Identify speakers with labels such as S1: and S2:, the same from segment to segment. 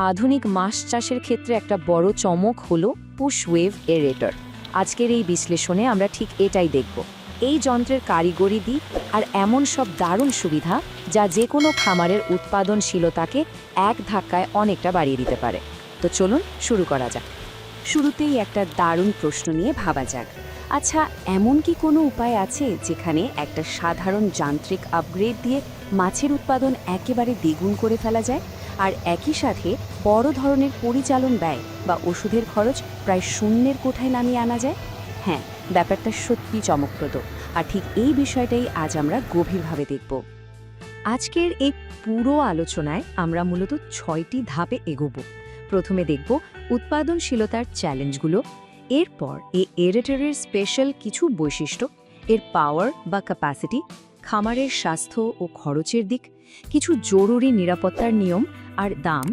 S1: আধুনিক মাছ চাষের ক্ষেত্রে একটা বড় চমক হলো পুশ ওয়েভ এরেটর। আজকের এই বিশ্লেষণে আমরা ঠিক এটাই দেখব। এই যন্ত্রের কারিগরি দিক আর এমন সব দারুণ সুবিধা যা যে কোনো খামারের উৎপাদনশীলতাকে এক ধাক্কায় অনেকটা বাড়িয়ে দিতে পারে। তো চলুন শুরু করা যাক। শুরুতেই একটা দারুণ প্রশ্ন নিয়ে ভাবা যাক। আচ্ছা, এমন কি কোনো উপায় আছে যেখানে একটা সাধারণ যান্ত্রিক আপগ্রেড দিয়ে মাছের উৎপাদন একেবারে দ্বিগুণ করে ফেলা যায়, আর একই সাথে বড় ধরনের পরিচালন ব্যয় বা ওষুধের খরচ প্রায় শূন্যের কোঠায় নামিয়ে আনা যায়? হ্যাঁ, ব্যাপারটা সত্যি চমকপ্রদ, আর ঠিক এই বিষয়টাই আজ আমরা গভীরভাবে দেখব। আজকের এই পুরো আলোচনায় আমরা মূলত 6টি ধাপে এগোব। প্রথমে দেখব উৎপাদনশীলতার চ্যালেঞ্জগুলো, এরপর এই এরেটরের স্পেশাল কিছু বৈশিষ্ট্য, এর পাওয়ার বা ক্যাপাসিটি, খামারের স্বাস্থ্য ও খরচের দিক, কিছু জরুরি নিরাপত্তার নিয়ম আর দাম,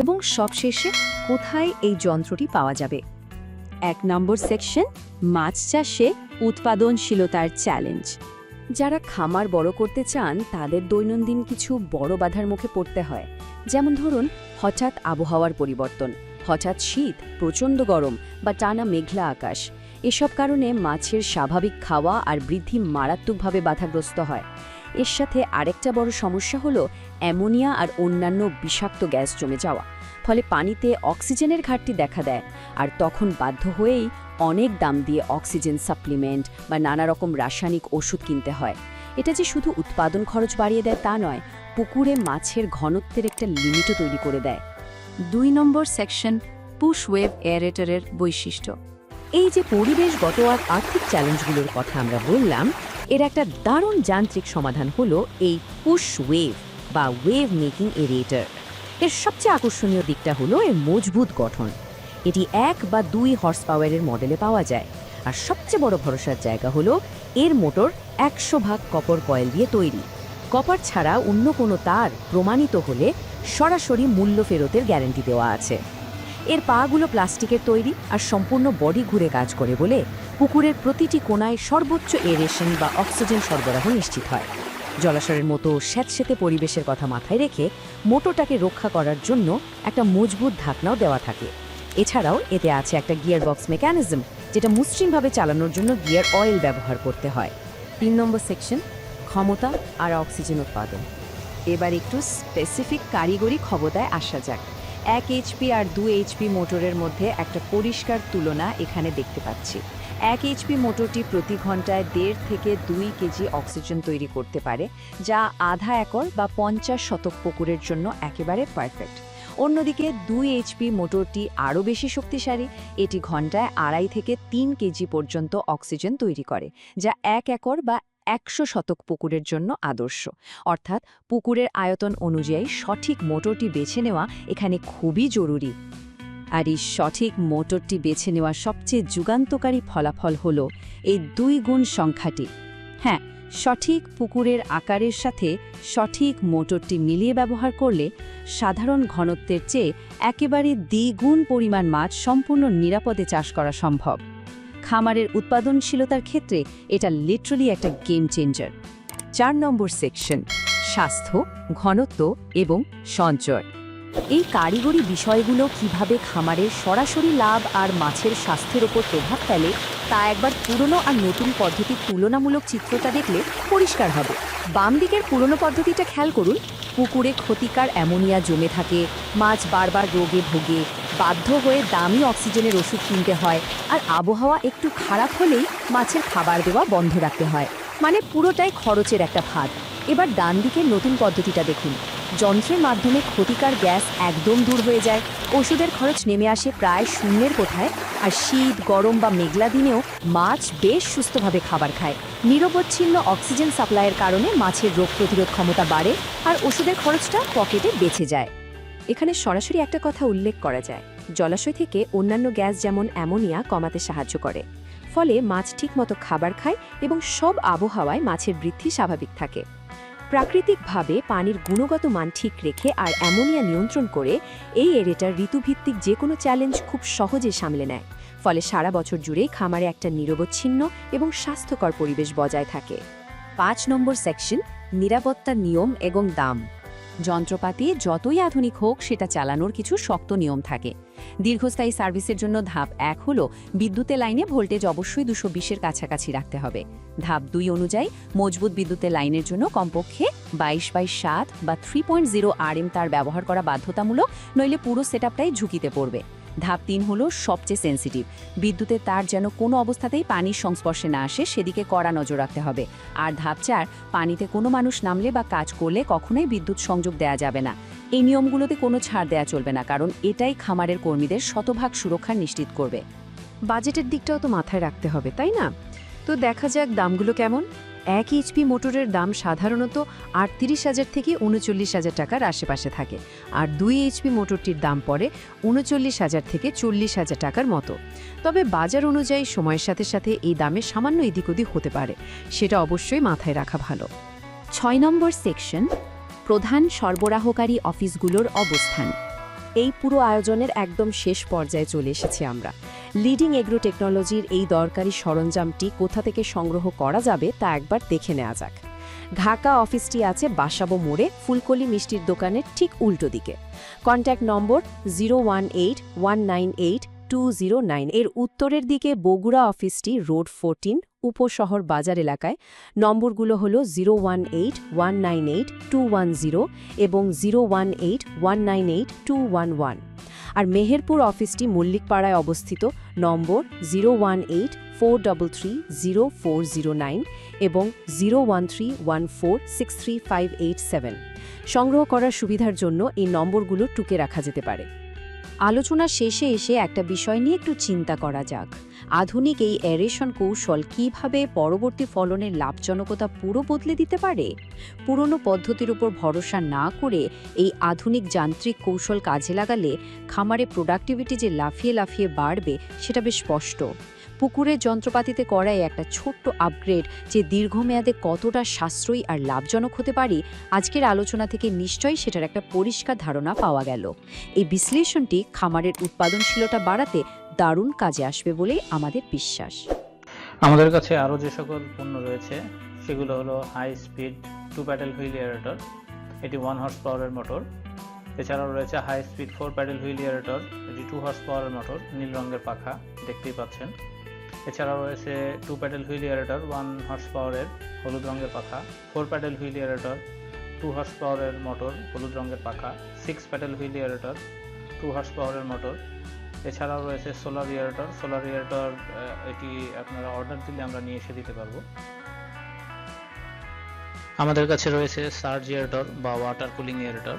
S1: এবং সবশেষে কোথায় এই যন্ত্রটি পাওয়া যাবে। 1 নম্বর সেকশন, মাছ চাষে উৎপাদনশীলতার চ্যালেঞ্জ। যারা খামার বড় করতে চান তাদের দৈনন্দিন কিছু বড় বাধার মুখে পড়তে হয়। যেমন ধরুন, হঠাৎ আবহাওয়ার পরিবর্তন, হঠাৎ শীত, প্রচণ্ড গরম বা টানা মেঘলা আকাশ। এসব কারণে মাছের স্বাভাবিক খাওয়া আর বৃদ্ধি মারাত্মকভাবে বাধাগ্রস্ত হয়। এর সাথে আরেকটা বড় সমস্যা হলো অ্যামোনিয়া আর অন্যান্য বিষাক্ত গ্যাস জমে যাওয়া। ফলে পানিতে অক্সিজেনের ঘাটতি দেখা দেয়, আর তখন বাধ্য হয়েই অনেক দাম দিয়ে অক্সিজেন সাপ্লিমেন্ট বা নানা রকম রাসায়নিক ওষুধ কিনতে হয়। এটা যে শুধু উৎপাদন খরচ বাড়িয়ে দেয় তা নয়, পুকুরে মাছের ঘনত্বের একটা লিমিটও তৈরি করে দেয়। 2 নম্বর সেকশন, পুশ ওয়েভ এরেটরের বৈশিষ্ট্য। এই যে পরিবেশগত আর আর্থিক চ্যালেঞ্জগুলোর কথা আমরা বললাম, এর একটা দারুণ যান্ত্রিক সমাধান হলো এই পুশ ওয়েভ বা ওয়েভ মেকিং এরেটর। এর সবচেয়ে আকর্ষণীয় দিকটা হলো এর মজবুত গঠন। এটি 1 বা 2 হর্স পাওয়ারের মডেলে পাওয়া যায়, আর সবচেয়ে বড় ভরসার জায়গা হলো এর মোটর 100% কপার কয়েল দিয়ে তৈরি। কপার ছাড়া অন্য কোনো তার প্রমাণিত হলে সরাসরি মূল্য ফেরতের গ্যারান্টি দেওয়া আছে। এর পাগুলো প্লাস্টিকের তৈরি আর সম্পূর্ণ বডি ঘুরে কাজ করে বলে পুকুরের প্রতিটি কোণায় সর্বোচ্চ এরেশন বা অক্সিজেন সরবরাহ নিশ্চিত হয়। জলাশয়ের মতো স্যাঁতসেঁতে পরিবেশের কথা মাথায় রেখে মোটরটাকে রক্ষা করার জন্য একটা মজবুত ঢাকনাও দেওয়া থাকে। এছাড়াও এতে আছে একটা গিয়ার বক্স মেকানিজম, যেটা মসৃণভাবে চালানোর জন্য গিয়ার অয়েল ব্যবহার করতে হয়। 3 নম্বর সেকশন, ক্ষমতা আর অক্সিজেন উৎপাদন। এবার একটু স্পেসিফিক কারিগরি ক্ষমতায় আসা যাক। 1 এইচপি আর 2 এইচপি মোটরের মধ্যে একটা পরিষ্কার তুলনা এখানে দেখতে পাচ্ছি। 1 এইচপি মোটরটি প্রতি ঘন্টায় 1.5 থেকে 2 কেজি অক্সিজেন তৈরি করতে পারে, যা আধা একর বা 50 শতক পুকুরের জন্য একেবারে পারফেক্ট। অন্যদিকে 2 এইচপি মোটরটি আরও বেশি শক্তিশালী। এটি ঘন্টায় 2.5 থেকে 3 কেজি পর্যন্ত অক্সিজেন তৈরি করে, যা 1 একর বা 100 শতক পুকুরের জন্য আদর্শ। অর্থাৎ পুকুরের আয়তন অনুযায়ী সঠিক মোটরটি বেছে নেওয়া এখানে খুবই জরুরি। আর এই সঠিক মোটরটি বেছে নেওয়ার সবচেয়ে যুগান্তকারী ফলাফল হল এই 2 গুণ সংখ্যাটি। হ্যাঁ, সঠিক পুকুরের আকারের সাথে সঠিক মোটরটি মিলিয়ে ব্যবহার করলে সাধারণ ঘনত্বের চেয়ে একেবারে দ্বিগুণ পরিমাণ মাছ সম্পূর্ণ নিরাপদে চাষ করা সম্ভব। খামারের উৎপাদনশীলতার ক্ষেত্রে এটা লিটারালি একটা গেম চেঞ্জার। 4 নম্বর সেকশন, স্বাস্থ্য, ঘনত্ব এবং সঞ্চয়। এই কারিগরি বিষয়গুলো কিভাবে খামারের সরাসরি লাভ আর মাছের স্বাস্থ্যের ওপর প্রভাব ফেলে তা একবার পুরনো আর নতুন পদ্ধতির তুলনামূলক চিত্রটা দেখলে পরিষ্কার হবে। বাম দিকের পুরনো পদ্ধতিটা খেয়াল করুন। পুকুরে ক্ষতিকার অ্যামোনিয়া জমে থাকে, মাছ বারবার রোগে ভোগে, বাধ্য হয়ে দামি অক্সিজেনের ওষুধ কিনতে হয়, আর আবহাওয়া একটু খারাপ হলেই মাছের খাবার দেওয়া বন্ধ রাখতে হয়। মানে পুরোটাই খরচের একটা ফাঁদ। এবার ডান দিকের নতুন পদ্ধতিটা দেখুন। যন্ত্রের মাধ্যমে ক্ষতিকার গ্যাস একদম দূর হয়ে যায়, ওষুধের খরচ নেমে আসে প্রায় শূন্যের কোঠায়, আর শীত, গরম বা মেঘলা দিনেও মাছ বেশ সুস্থভাবে খাবার খায়। নিরবচ্ছিন্ন অক্সিজেন সাপ্লাইয়ের কারণে মাছের রোগ প্রতিরোধ ক্ষমতা বাড়ে, আর ওষুধের খরচটা পকেটে বেঁচে যায়। এখানে সরাসরি একটা কথা উল্লেখ করা যায়, জলাশয় থেকে অন্যান্য গ্যাস যেমন অ্যামোনিয়া কমাতে সাহায্য করে। ফলে মাছ ঠিকমতো খাবার খায় এবং সব আবহাওয়ায় মাছের বৃদ্ধি স্বাভাবিক থাকে। প্রাকৃতিকভাবে পানির গুণগত মান ঠিক রেখে আর অ্যামোনিয়া নিয়ন্ত্রণ করে এই এরেটার ঋতুভিত্তিক যে কোনো চ্যালেঞ্জ খুব সহজে সামলে নেয়। ফলে সারা বছর জুড়েই খামারে একটা নিরবচ্ছিন্ন এবং স্বাস্থ্যকর পরিবেশ বজায় থাকে। 5 নম্বর সেকশন, নিরাপত্তার নিয়ম এবং দাম। যন্ত্রপাতি যতই আধুনিক হোক সেটা চালানোর কিছু শক্ত নিয়ম থাকে। দীর্ঘস্থায়ী সার্ভিসের জন্য ধাপ 1 হলো বিদ্যুতের লাইনে ভোল্টেজ অবশ্যই 220-এর কাছাকাছি রাখতে হবে। ধাপ 2 অনুযায়ী মজবুত বিদ্যুতের লাইনের জন্য কমপক্ষে 22/7 বা 3.0 RM তার ব্যবহার করা বাধ্যতামূলক, নইলে পুরো সেটআপটাই ঝুঁকিতে পড়বে। ধাপ 3 হলো সবচেয়ে সেন্সিটিভ, বিদ্যুতের তার যেন কোনো অবস্থাতেই পানির সংস্পর্শে না আসে সেদিকে কড়া নজর রাখতে হবে। আর ধাপ 4, পানিতে কোনো মানুষ নামলে বা কাজ করলে কখনোই বিদ্যুৎ সংযোগ দেওয়া যাবে না। এই নিয়মগুলোতে কোনো ছাড় দেওয়া চলবে না, কারণ এটাই খামারের কর্মীদের শতভাগ সুরক্ষা নিশ্চিত করবে।
S2: বাজেটের দিকটাও তো মাথায় রাখতে হবে, তাই না? তো দেখা যাক দামগুলো কেমন। 1 এইচপি মোটরের দাম সাধারণত 38,000 থেকে 39,000 টাকার আশেপাশে থাকে, আর 2 এইচপি মোটরটির দাম পড়ে 39,000 থেকে 40,000 টাকার মতো। তবে বাজার অনুযায়ী সময়ের সাথে সাথে এই দামে সামান্য এদিক ওদিক হতে পারে, সেটা অবশ্যই মাথায় রাখা ভালো।
S1: 6 নম্বর সেকশন, প্রধান সরবরাহকারী অফিসগুলোর অবস্থান।
S2: এই পুরো আয়োজনের একদম শেষ পর্যায়ে চলে এসেছি আমরা। লিডিং এগ্রো টেকনোলজির এই দরকারি সরঞ্জামটি কোথা থেকে সংগ্রহ করা যাবে তা একবার দেখে নেওয়া যাক। ঢাকা অফিসটি আছে বাসাবো মোড়ে, ফুলকলি মিষ্টির দোকানের ঠিক উল্টো দিকে। Contact number 018198209। এর উত্তরের দিকে বগুড়া অফিসটি রোড 14, উপশহর বাজার এলাকায়। নম্বরগুলো হল 018198210 এবং 018198211। আর মেহেরপুর অফিসটি মল্লিকপাড়ায় অবস্থিত, নম্বর 01843304009 এবং 01314635887। সংগ্রহ করার সুবিধার জন্য এই নম্বরগুলো টুকে রাখা যেতে পারে।
S1: আলোচনার শেষে এসে একটা বিষয় নিয়ে একটু চিন্তা করা যাক। আধুনিক এই এরেশন কৌশল কিভাবে পরবর্তী ফলনের লাভজনকতা পুরো বদলে দিতে পারে? পুরনো পদ্ধতির উপর ভরসা না করে এই আধুনিক যান্ত্রিক কৌশল কাজে লাগালে খামারে প্রোডাক্টিভিটি যে লাফিয়ে লাফিয়ে বাড়বে সেটা বেশ স্পষ্ট। পুকুরের যন্ত্রপাতিতে করাই একটা ছোট্ট আপগ্রেড যে দীর্ঘমেয়াদে কতটা সাশ্রয়ী আর লাভজনক হতে পারে, আজকের আলোচনা থেকে নিশ্চয়ই সেটার একটা পরিষ্কার ধারণা পাওয়া গেল। এই বিশ্লেষণটি খামারের উৎপাদনশীলতা বাড়াতে দারুণ কাজে আসবে বলে আমাদের বিশ্বাস।
S3: আমাদের কাছে আরও যে সকল পণ্য রয়েছে সেগুলো হলো high speed 2 paddle wheel aerator, এটি 1 হর্স পাওয়ারের মোটর। এছাড়াও রয়েছে high speed 4 paddle wheel aerator, এটি 2 হর্স পাওয়ারের মোটর, নীল রঙের পাখা দেখতেই পাচ্ছেন। এছাড়াও রয়েছে 2 প্যাডেল হুইল এয়ারেটর 1 হর্স পাওয়ারের, হলুদ রঙের পাখা। 4 প্যাডেল হুইল এয়ারেটর 2 হর্স পাওয়ারের মোটর, হলুদ রঙের পাখা। 6 প্যাডেল হুইল এয়ারেটর 2 হর্স পাওয়ারের মোটর। এছাড়াও রয়েছে সোলার এয়ারেটর, এটি আপনারা অর্ডার দিলে আমরা নিয়ে এসে দিতে পারবো। আমাদের কাছে রয়েছে সার্জ এয়ারেটর বা ওয়াটার কুলিং এয়ারেটর,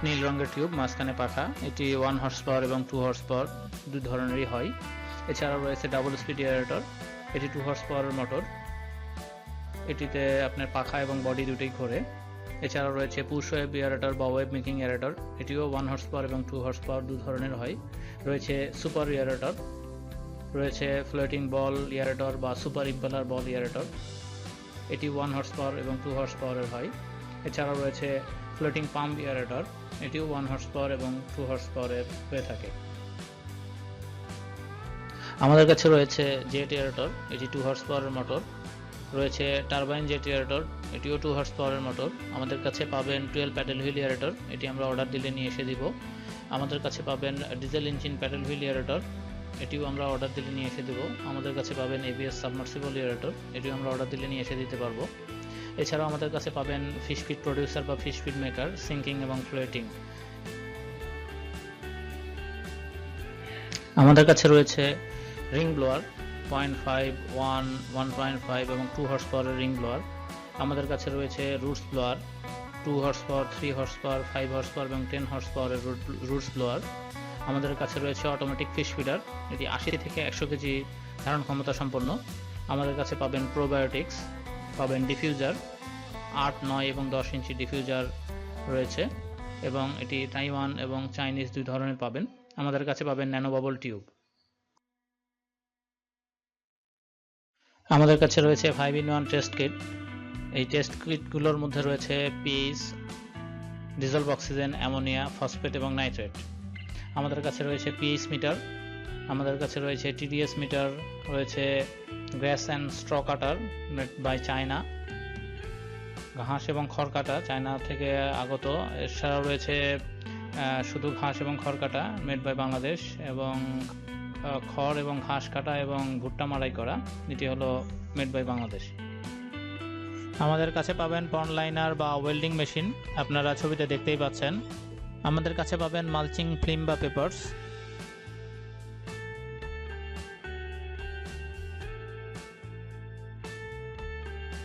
S3: নীল রঙের টিউব, মাঝখানে পাখা। এটি 1 হর্স পাওয়ার এবং 2 হর্স পাওয়ার দুই ধরনেরই হয়। এছাড়াও রয়েছে ডাবল স্পিড এয়ারেটর, এটি 2 হর্স পাওয়ারের মোটর, এটিতে আপনার পাখা এবং বডি দুটোই ঘোরে। এছাড়াও রয়েছে পুশ ওয়েভ এয়ারেটর বা ওয়েভ মেকিং এয়ারেটর, এটিও 1 হর্স পাওয়ার এবং 2 হর্স পাওয়ার দু ধরনের হয়। রয়েছে সুপার এয়ারেটর, রয়েছে ফ্লোটিং বল এয়ারেটর বা সুপার ইম্পেলার বল এয়ারেটর, এটি 1 হর্স পাওয়ার এবং 2 হর্স পাওয়ারের হয়। এছাড়াও রয়েছে ফ্লোটিং পাম্প এয়ারেটর, এটিও 1 হর্স পাওয়ার এবং 2 হর্স পাওয়ারের হয়ে থাকে। আমাদের কাছে রয়েছে জেট এয়ারেটর, এটি 2 হর্স পাওয়ারের মোটর। রয়েছে টারবাইন জেট এয়ারেটর, এটিও 2 হর্স পাওয়ারের মোটর। আমাদের কাছে পাবেন 12 প্যাডেল হুইল এয়ারেটর, এটি আমরা অর্ডার দিলে নিয়ে এসে দিব। আমাদের কাছে পাবেন diesel engine pedal wheel aerator, এটিও আমরা অর্ডার দিলে নিয়ে এসে দেব। আমাদের কাছে পাবেন এবিএস সাবমার্সিবল এয়ারেটর, এটিও আমরা অর্ডার দিলে নিয়ে এসে দিতে পারবো। এছাড়াও আমাদের কাছে পাবেন ফিশ ফিড প্রডিউসার বা ফিশ ফিড মেকার, সিঙ্কিং এবং ফ্লোটিং। আমাদের কাছে রয়েছে রিং ব্লোয়ার 0.5, 1, 1.5 এবং 2 হর্স পাওয়ারের রিং ব্লোয়ার। আমাদের কাছে রয়েছে roots blower 2 horse power, 3 horse power, 5 horse power এবং 10 হর্স পাওয়ারের রুটস ব্লোয়ার। আমাদের কাছে রয়েছে অটোমেটিক ফিশ ফিডার, এটি 80 থেকে 100 কেজি ধারণ ক্ষমতা সম্পন্ন। আমাদের কাছে পাবেন প্রোবায়োটিক্স, পাবেন ডিফিউজার 8, 9 এবং 10 ইঞ্চি ডিফিউজার রয়েছে এবং এটি তাইওয়ান এবং চাইনিজ দুই ধরনের পাবেন। আমাদের কাছে পাবেন ন্যানো বাবল টিউব। আমাদের কাছে রয়েছে 5-in-1 টেস্ট কিট, এই টেস্ট কিটগুলোর মধ্যে রয়েছে pH, dissolved oxygen, ammonia, phosphate এবং নাইট্রেট। আমাদের কাছে রয়েছে পিএইচ মিটার, আমাদের কাছে রয়েছে টিডিএস মিটার, রয়েছে grass and straw cutter made by China. ঘাস এবং খড় কাটা চায়না থেকে আগত। এছাড়াও রয়েছে শুধু ঘাস এবং খড় কাটা মেড বাই বাংলাদেশ, এবং খড় এবং ঘাস কাটা এবং ভুট্টা মাড়াই করা, এটি হলো মেড বাই বাংলাদেশ। আমাদের কাছে পাবেন পন্ড লাইনার বা ওয়েল্ডিং মেশিন, আপনারা ছবিতে দেখতেই পাচ্ছেন। আমাদের কাছে পাবেন মালচিং ফিল্ম বা পেপারস,